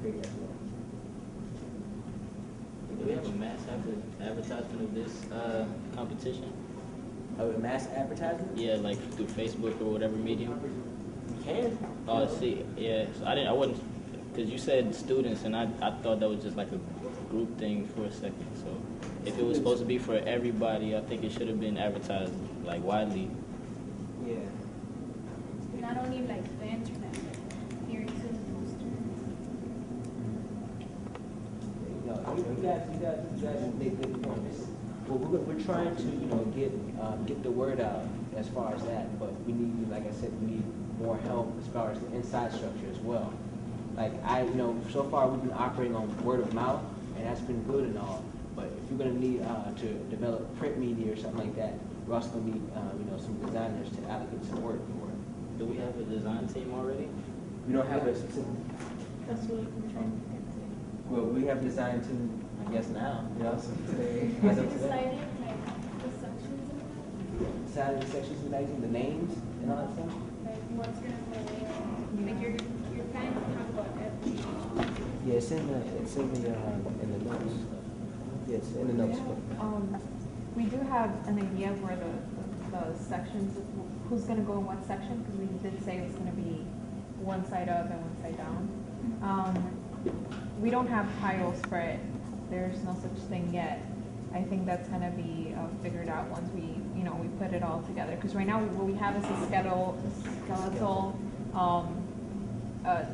create as well. Do we have a mass advertisement of this competition? A mass advertisement? Yeah, like through Facebook or whatever medium. You can. Oh, see, yeah. So I wasn't, because you said students, and I thought that was just like a group thing for a second. So if it was supposed to be for everybody, I think it should have been advertised like widely. Yeah. Not only like the internet, but here it's in the poster. You guys make good points. Well, we're trying to, get the word out as far as that, but we need, like I said, we need more help as far as the inside structure as well. Like so far we've been operating on word of mouth, and that's been good and all. But if you're gonna need to develop print media or something like that, we're also gonna need, some designers to allocate some work for it. Do we have a design team already? We don't have a specific. That's what we're trying to get to. Well, we have design team, I guess now. So today, Have you decided like the sections of that? decided the sections of the names and all that stuff. Like what's gonna go where? Like you're kind of talking about everything. Yeah, it's in the notes. Yeah, it's in the notes. We do have an idea of where the sections, who's going to go in what section, because we did say it's going to be one side up and one side down. We don't have titles for it. There's no such thing yet. I think that's going to be figured out once we put it all together. Because right now what we have is a skeletal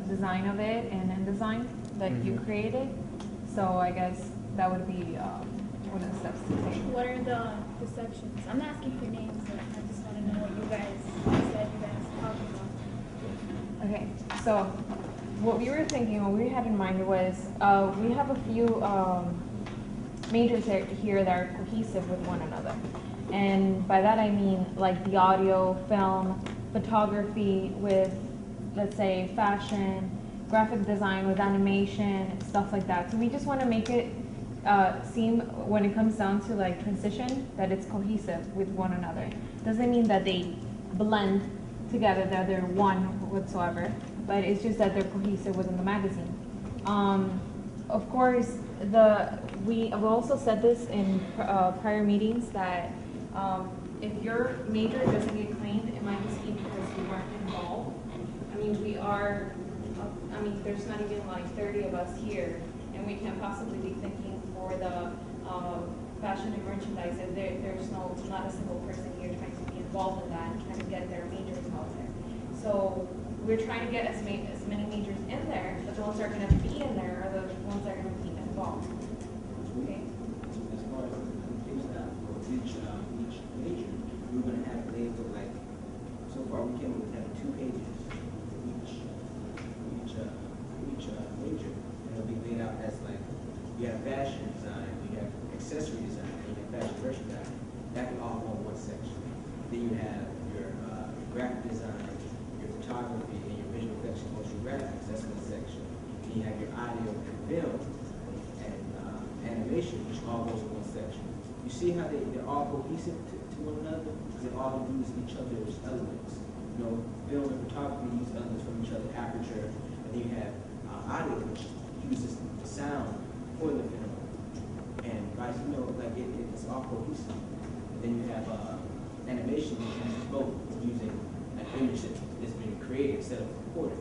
design of it and InDesign that you created. So I guess that would be one of the steps to take. What are the sections? I'm not asking for names, but I just want to know what you guys said you guys talked about. Okay, so what we were thinking, what we had in mind was we have a few majors here that are cohesive with one another. And by that I mean like the audio, film, photography with, let's say, fashion, graphic design with animation, stuff like that. So we just want to make it seem, when it comes down to like transition, that it's cohesive with one another. Doesn't mean that they blend together, that they're one whatsoever, but it's just that they're cohesive within the magazine. Of course, we also said this in prior meetings that if your major doesn't get cleaned, it might just be because we weren't involved. I mean, there's not even like 30 of us here, and we can't possibly be thinking for the fashion and merchandise if there's not a single person here trying to be involved in that and trying to get their majors out there. So we're trying to get as many majors in there, but the ones that are going to be in there are the ones that are going to be involved. Okay. As far as each major, we're going to have labeled like, so far we came with having 2 pages each major, and it'll be laid out as like, you have fashion design, you have accessory design, and you have fashion merchandise. That can all go in one section. Then you have your graphic design, your photography, and your visual effects and motion graphics. That's one section. Then you have your audio and film and animation, which all goes in one section. You see how they're all cohesive to one another? Because they all use each other's elements. Film and photography use elements from each other, aperture, and then you have audio, which uses the sound for the film. And vice, it's all cohesive. Then you have animation, which uses both, using an image that's being created instead of recorded.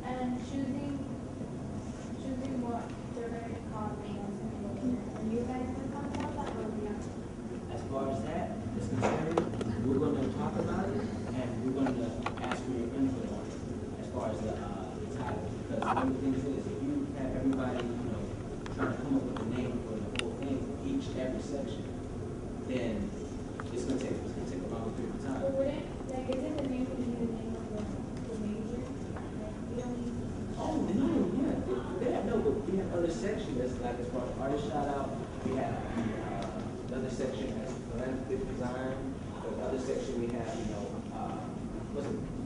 And choosing what they're going to call names. Are you guys going to talk about that or we have? As far as that is concerned, we're going to talk about it, and we're going to ask for your input on it as far as the title. Because one of the things is, if you have everybody, trying to come up with a name for the whole thing, every section, then it's going to take a long period of time. But wouldn't, isn't the name going to be the name of the major? We don't need. Oh, no, but we have other sections that's like as far as artist shout out, we have another section that's philanthropic design, the other section we have,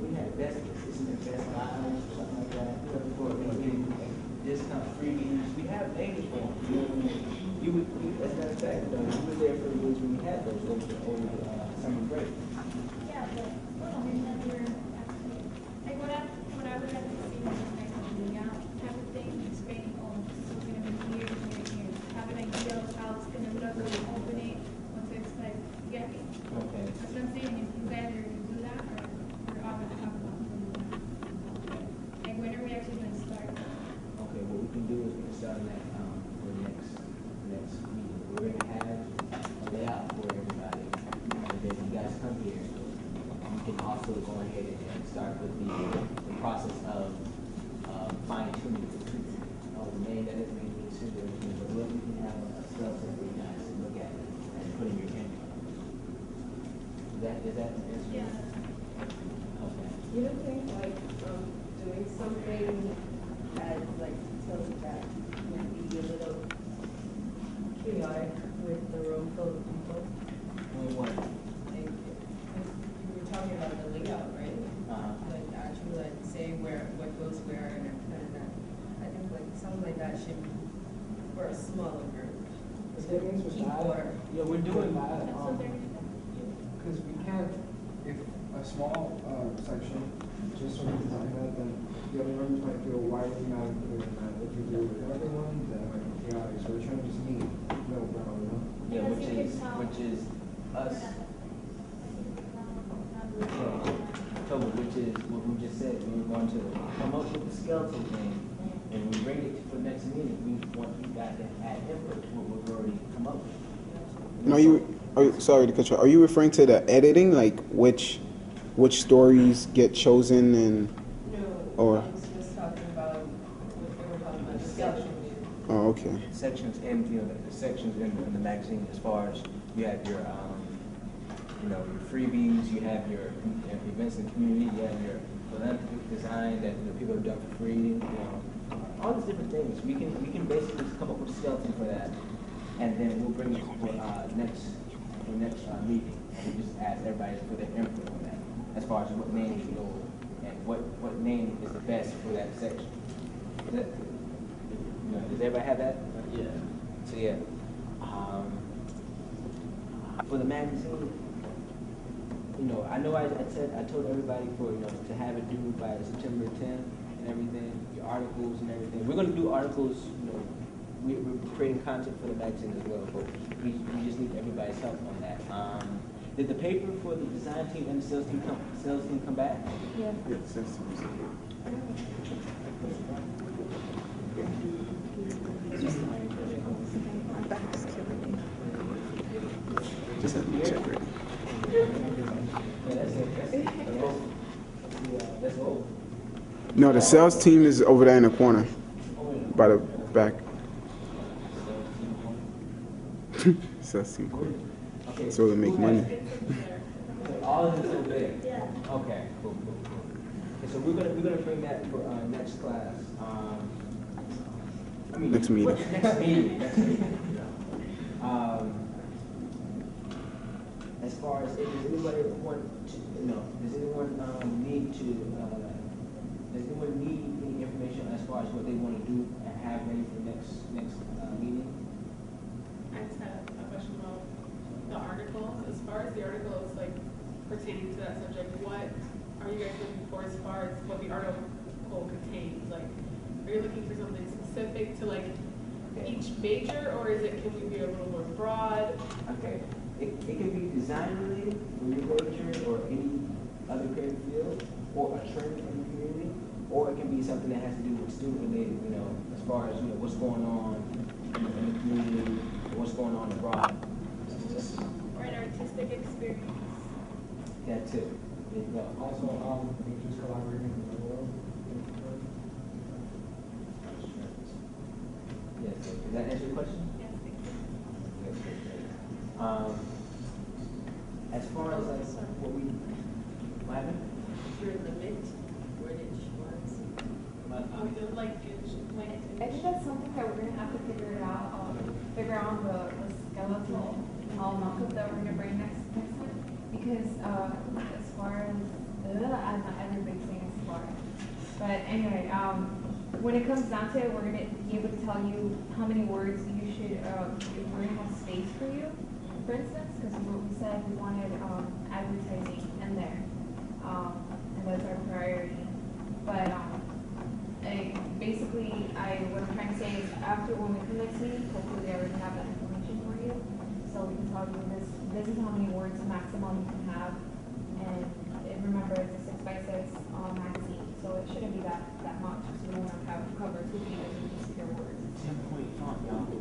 we had best, isn't it best items or something like that, for discount freebies, we have names for them, you know what I mean? As a matter of fact, you were there for the years when we had those over summer break. Yeah, but I remember actually, like what I would have to see like media type of thing. starting that, for next meeting. We're gonna have a layout for everybody, and then you guys come here, you can also go ahead and start with the process of fine tuning the treatment. The name that is being considered, but what we can have a skeleton for you guys to look at and put in your input. Is that an answer? Yeah. Okay. You don't think like doing something as like detailed as that would be a little chaotic with the room full of people? What? Like, 'cause you were talking about the layout, right? Like actually like saying what goes where and that. I think like something like that should be for a smaller group. The thing is with Keep that, order. Yeah, we're doing that, That's what they're gonna do. because we can't, if a small section, just so we design that, then the other members might feel, why are we not including that? If we do it with everyone, then it might be chaotic, so we're trying to just meet middle ground, you know? Yeah, Because you can tell which is us. Okay. October, which is what we just said, we were going to come up with the skeleton thing, and we bring it for the next meeting, we want you guys to add input to what we've already come up with. No, sorry to cut you off. Are you referring to the editing, like which stories get chosen and? No, Or- I was just talking about what they were talking about, the skeleton. Oh, okay. Sections in, the sections in the magazine, as far as you have your, your freebies, you have your events in the community, you have your philanthropic design that people have done for free, all these different things. We can basically just come up with a skeleton for that, and then we'll bring it for next meeting. And we just ask everybody to put their input on that, as far as what name should go and what name is the best for that section. Does everybody have that? Yeah. So yeah, for the magazine, I know I told everybody to have it due by September 10th and everything, your articles and everything. We're going to do articles, we're creating content for the magazine as well, but we just need everybody's help on that. Did the paper for the design team and the sales team come back? Yeah. Just have to check it. Yeah, that's old. No, the sales team is over there in the corner, by the back. Sales team corner. Okay. That's where we make money. All of this is big. Yeah. Okay. Cool. Okay, so we're gonna bring that for next class. Next meeting. Next meeting. As far as does anybody want to does anyone need any information as far as what they want to do and have ready for next meeting? I just had a question about the article. As far as the article is like pertaining to that subject, what are you guys looking for as far as what the article contains? Like, are you looking for something specific to like each major, or can we be a little more broad? Okay. It can be design related for your major or any other creative field, or a trend in the community, or it can be something that has to do with student related, as far as what's going on in the community, or what's going on abroad. Or an artistic experience. That too. There you go. Also, we just collaborating with the world. Yes. Does that answer your question? Yes, thank you. As far as what happened? Your limit, British ones. Oh, the like I think that's something that we're gonna have to figure out the skeletal mock-up that we're gonna bring next time, because as far as I'm not everybody's saying as far, but anyway, when it comes down to it, we're gonna be able to tell you how many words you should. We're gonna have space for you, for instance, because what we said we wanted advertising in there, and that's our priority. But basically, what I'm trying to say is, after when we come next meeting, hopefully I already have that information for you, so we can tell you this is how many words maximum you can have, and remember it's a 6x6 magazine, so it shouldn't be that much, so we don't want to have cover 2 pages of just pure words.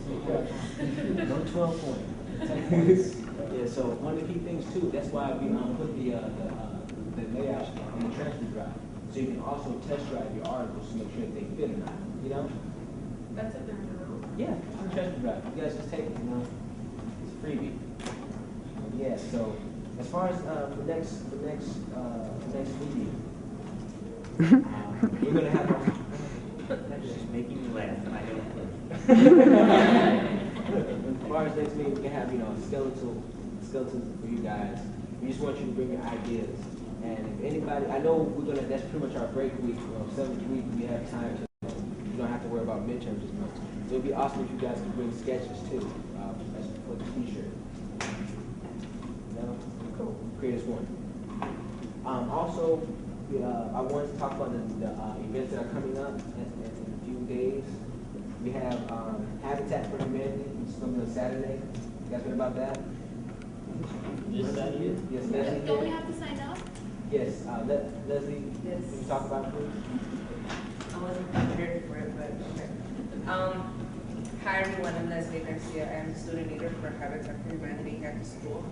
No 12 point. 10 points. Yeah, so one of the key things too, that's why we put the layout on the transfer drive. So you can also test drive your articles to make sure that they fit or not, you know? That's if they're in the room. Yeah, on the transfer drive. You guys just take it, you know? It's a freebie. Yeah, so as far as the next meeting, we're gonna have That's just making me laugh, and I don't play. as far as next meeting, we can have, you know, skeletons for you guys. We just want you to bring your ideas. And if anybody, I know that's pretty much our break week, you know, 7th week, we have time to, you don't have to worry about midterms as much. So it'd be awesome if you guys could bring sketches too, as for the t-shirt. No? Cool. Create us one. Also, I wanted to talk about the events that are coming up in a few days. We have Habitat for Humanity, which is coming on Saturday. You guys heard about that? This Saturday? Yes, Leslie. Don't we have to sign up? Yes, Leslie, Yes. can you talk about it, please? I wasn't prepared for it, but okay. Hi everyone, I'm Leslie Garcia. I'm the student leader for Habitat for Humanity at the school.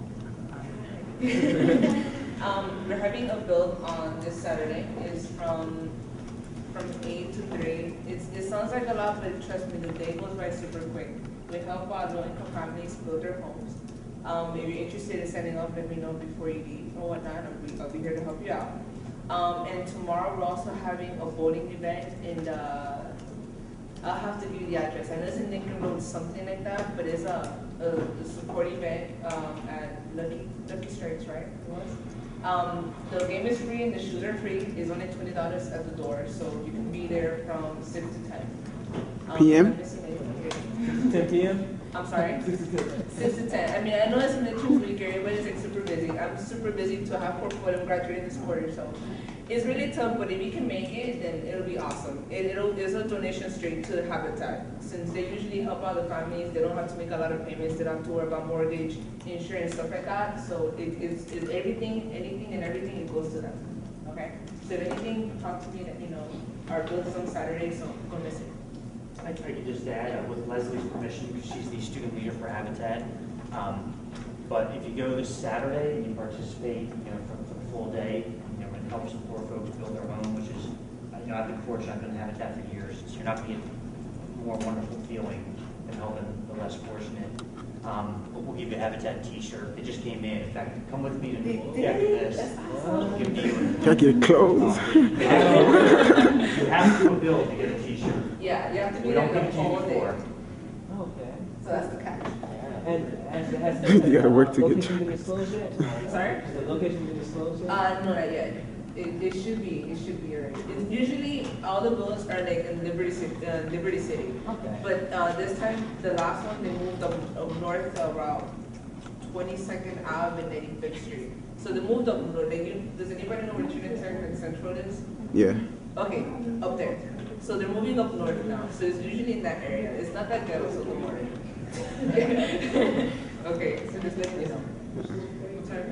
We're having a build on this Saturday. It's from 8 to 3. It sounds like a lot, but trust me, the day goes by super quick. We help out low-income families build their homes. If you're interested in setting up, let me know before you leave or whatnot. I'll be here to help you out. And tomorrow we're also having a boating event in the, I'll have to give you the address. I know it's in Lincoln Road, something like that, but it's a support event at Lucky Strikes, right? It was. The game is free and the shoes are free. It's only $20 at the door, so you can be there from 6 to 10. PM? I'm missing anything here. 10 p.m.? I'm sorry? 6 to 10. I mean, I know it's in the Tuesday week, everybody's like super busy. I'm super busy to have portfolio graduating this quarter, so it's really tough, but if you can make it, then it'll be awesome. It's a donation straight to the Habitat. Since they usually help out the families, they don't have to make a lot of payments, they don't have to worry about mortgage, insurance, stuff like that. So it's everything, anything and everything, it goes to them, okay? So if anything, talk to me, let me know. Our build is on Saturday, so go miss it. I could just add, with Leslie's permission, because she's the student leader for Habitat. But if you go this Saturday and you participate, for the full day, and help support folks build their home, which is, I've been fortunate, I've been in Habitat for years. So you're not going to get a more wonderful feeling than helping the less fortunate. But we'll give you a Habitat T-shirt. It just came in. In fact, come with me to this. We'll give you Check your clothes. you have to do a bill to get a T-shirt. Yeah, you have to be We there don't give it the to you whole day. before. Okay. So that's the catch. And has the You gotta work to get location been disclosed yet? Sorry? Has the location been disclosed yet? No, not yet. It should be already. Usually all the buildings are like in Liberty City. Okay. But this time, the last one, they moved up north around 22nd Ave and 85th Street. So they moved up north. Does anybody know where Trinitarian Central is? Yeah. Okay, up there. So they're moving up north now. So it's usually in that area. It's not that ghetto, so don't worry. Okay, so just let me know. Sorry.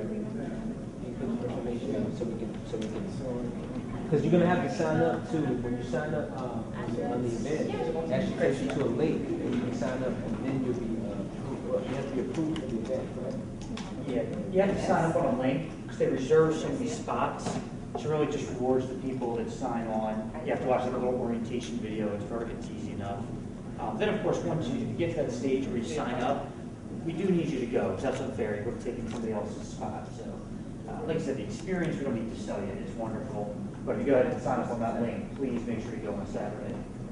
Information so we can because you're gonna have to sign up too. When you sign up on the event, it actually takes you to a link and you can sign up and then you'll be approved. Or you have to be approved for the event, correct? Yeah, you have to sign up on a link because they reserve so many spots. So it really just rewards the people that sign on. You have to watch like a little orientation video. It's easy enough. Then of course, once you get to that stage where you sign up, we do need you to go because that's unfair. You're taking somebody else's spot. So, like I said, the experience we don't need to sell you. It's wonderful. But if you go ahead and sign up on that link, please make sure you go on Saturday.